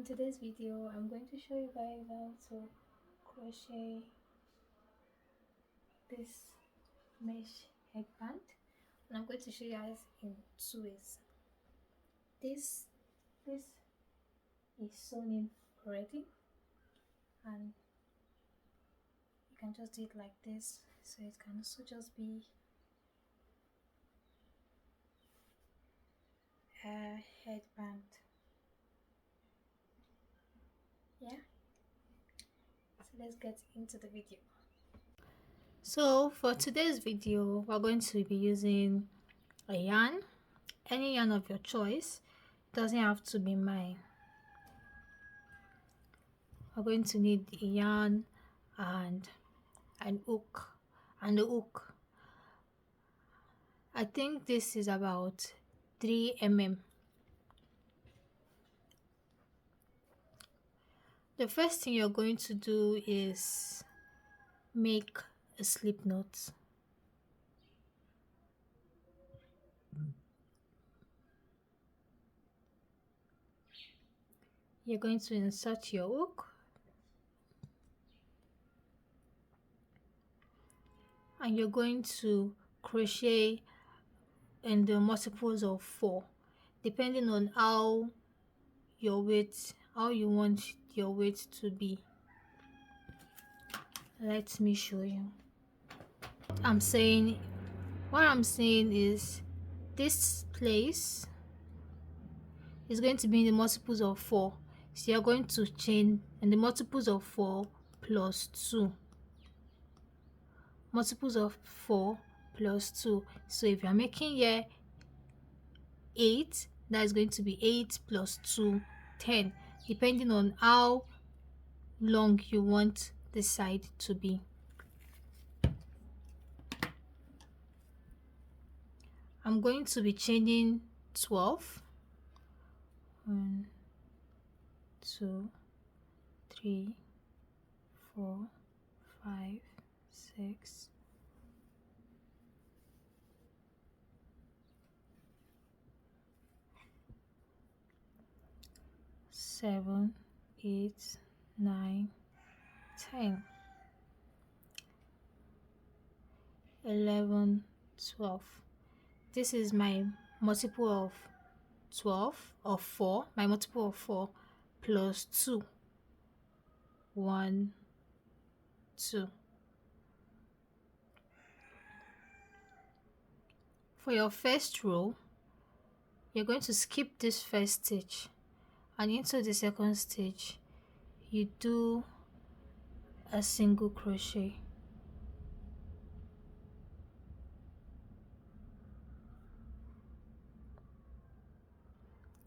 In today's video, I'm going to show you guys how to crochet this mesh headband, and I'm going to show you guys in two ways. This is sewn in already, and you can just do it like this, so it can also just be a headband. Yeah, so let's get into the video. So for today's video, we're going to be using a yarn, any yarn of your choice. It doesn't have to be mine. We're going to need a yarn and an hook, and the hook, I think this is about 3 mm. The first thing you're going to do is make a slip knot. You're going to insert your hook and you're going to crochet in the multiples of 4, depending on how you want your weight to be. Let me show you. What I'm saying is this place is going to be in the multiples of 4, so you're going to chain in the multiples of 4 plus 2, multiples of 4 plus 2. So if you're making here 8, that is going to be 8 plus 2, 10, depending on how long you want the side to be. I'm going to be chaining 12. 1, 2, 3, 4, 5, 6, 7, 8, 9, 10, 11, 12. This is my multiple of 12 of 4, my multiple of 4 plus 2, 1, 2. For your first row, you're going to skip this first stitch, and into the second stitch you do a single crochet.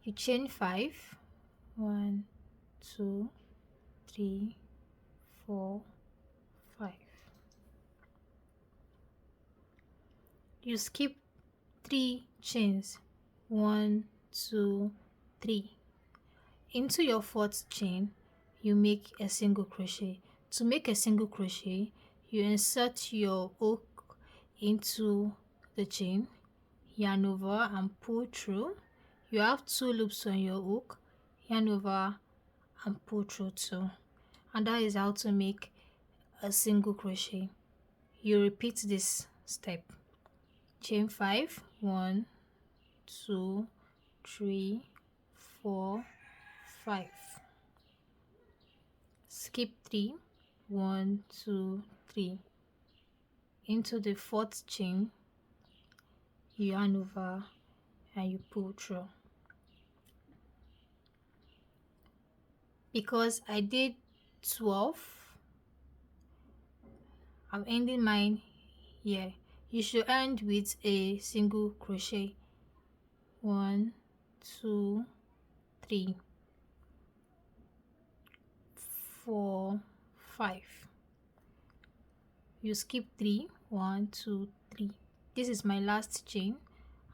You chain 5, 1, 2, 3, 4, 5. You skip 3 chains, 1, 2, 3. Into your 4th chain, you make a single crochet. To make a single crochet, you insert your hook into the chain, yarn over and pull through. You have 2 loops on your hook, yarn over and pull through 2, and that is how to make a single crochet. You repeat this step. Chain 5, 1, 2, 3, 4, 5. Skip 3, 1, 2, 3. Into the 4th chain, you yarn over and you pull through. Because I did 12, I'm ending mine here. You should end with a single crochet. 1, 2, 3, 4, 5. You skip 3, 1, 2, 3. This is my last chain.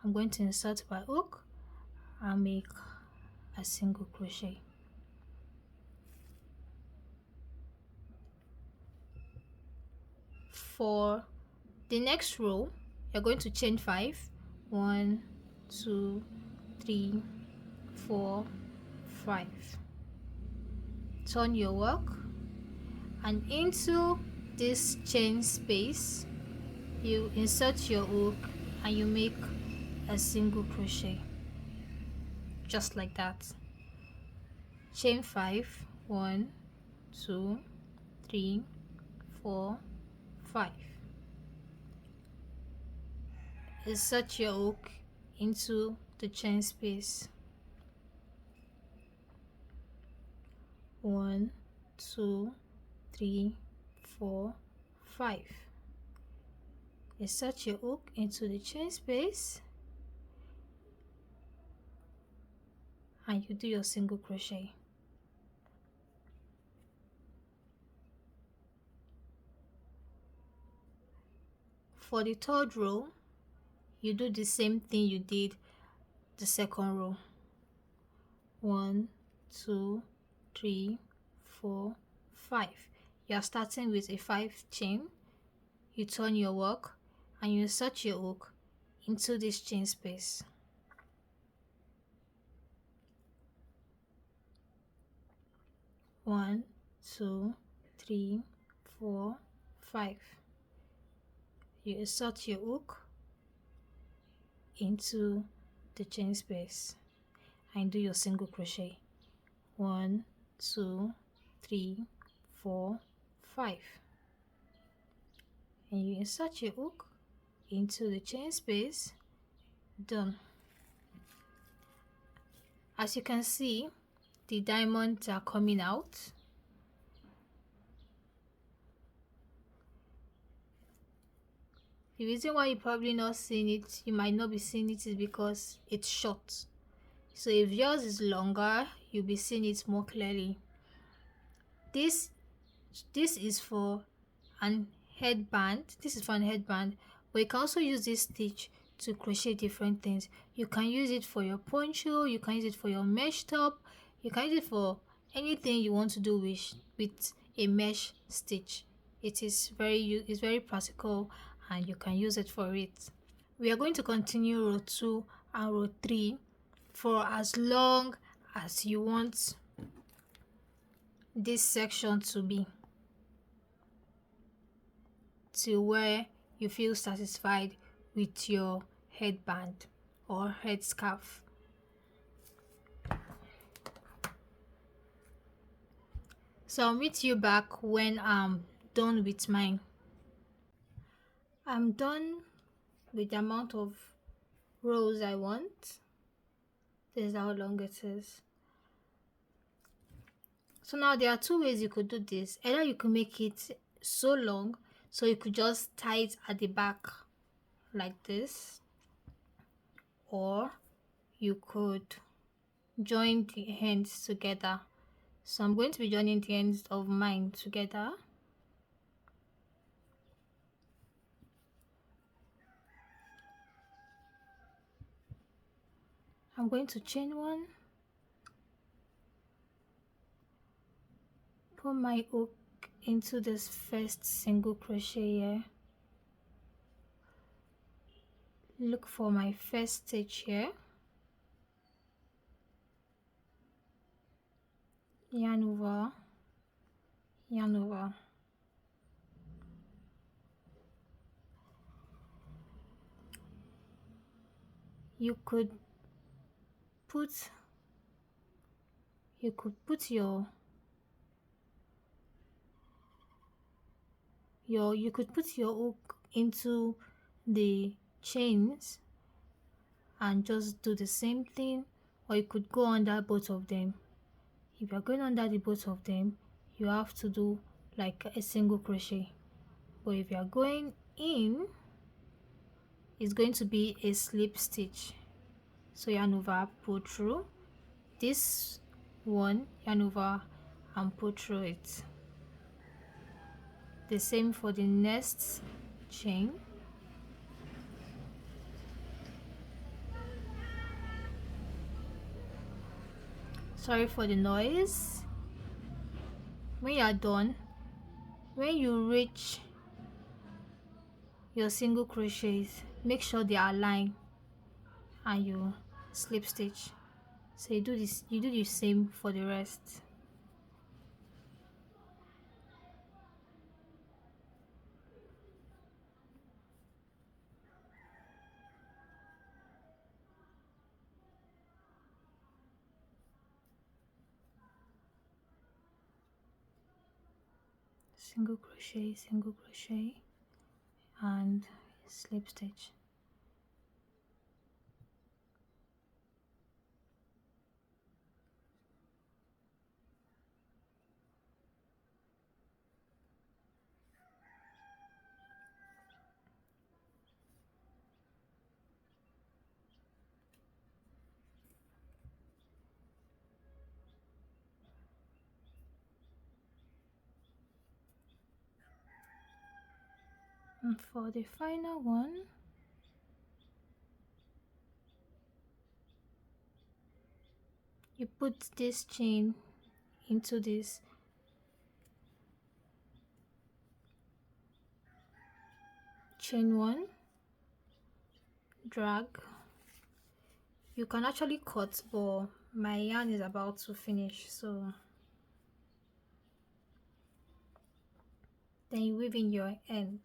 I'm going to insert my hook and make a single crochet. For the next row, you're going to chain 5, 1, 2, 3, 4, 5. turn your work, and into this chain space you insert your hook and you make a single crochet, just like that. Chain 5, 1, 2, 3, 4, 5. Insert your hook into the chain space. 1, 2, 3, 4, 5. Insert your hook into the chain space and you do your single crochet. For the third row, you do the same thing you did the second row. 1, 2, 3, 4, 5. You are starting with a 5 chain. You turn your work and you insert your hook into this chain space. 1, 2, 3, 4, 5. You insert your hook into the chain space and do your single crochet. 1, 2, 3, 4, 5. And you insert your hook into the chain space. Done. As you can see, the diamonds are coming out. The reason why you're probably not seeing it, you might not be seeing it, is because it's short. So if yours is longer, you'll be seeing it more clearly. This is for an headband. This is for an headband, but you can also use this stitch to crochet different things. You can use it for your poncho, you can use it for your mesh top, you can use it for anything you want to do with a mesh stitch. It's very practical and you can use it for it. We are going to continue row 2 and row 3 for as long as you want this section to be, to where you feel satisfied with your headband or headscarf. So I'll meet you back when I'm done with mine. I'm done with the amount of rows I want. This is how long it is. So now there are two ways you could do this. Either you could make it so long so you could just tie it at the back like this, or you could join the ends together. So I'm going to be joining the ends of mine together. I'm going to chain 1, put my hook into this first single crochet here, look for my first stitch here, yarn over, yarn over. You could put your hook into the chains and just do the same thing, or you could go under both of them. If you're going under the both of them, you have to do like a single crochet, but if you're going in, it's going to be a slip stitch. So yarn over, pull through this one, yarn over and pull through it. The same for the next chain. Sorry for the noise. When you are done, when you reach your single crochets, make sure they are aligned and you slip stitch. So you do the same for the rest. single crochet and slip stitch. And for the final one, you put this chain into this chain one, drag. You can actually cut, but my yarn is about to finish, so then you weave in your end.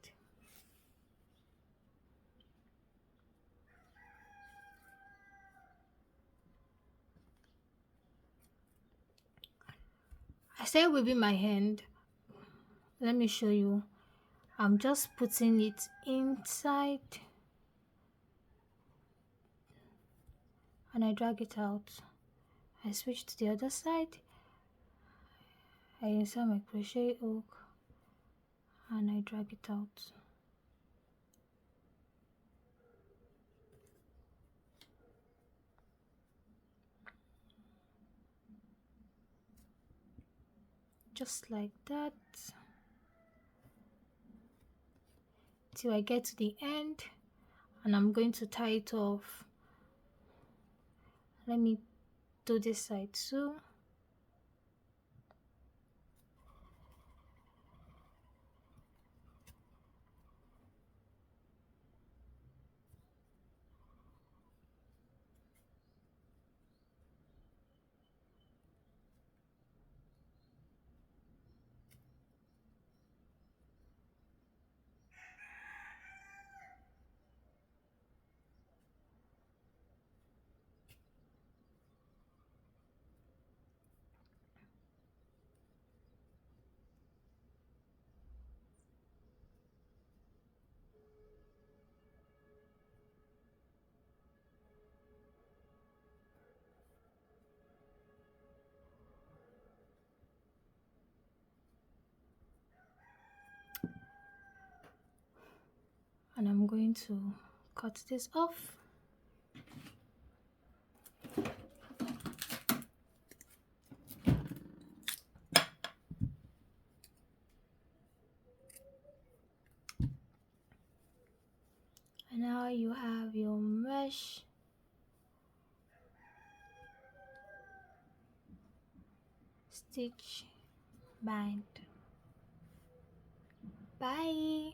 I started weaving my hand. Let me show you. I'm just putting it inside and I drag it out. I switch to the other side. I insert my crochet hook and I drag it out. Just like that till I get to the end, and I'm going to tie it off. Let me do this side too. And I'm going to cut this off. And now you have your mesh stitch bind. Bye.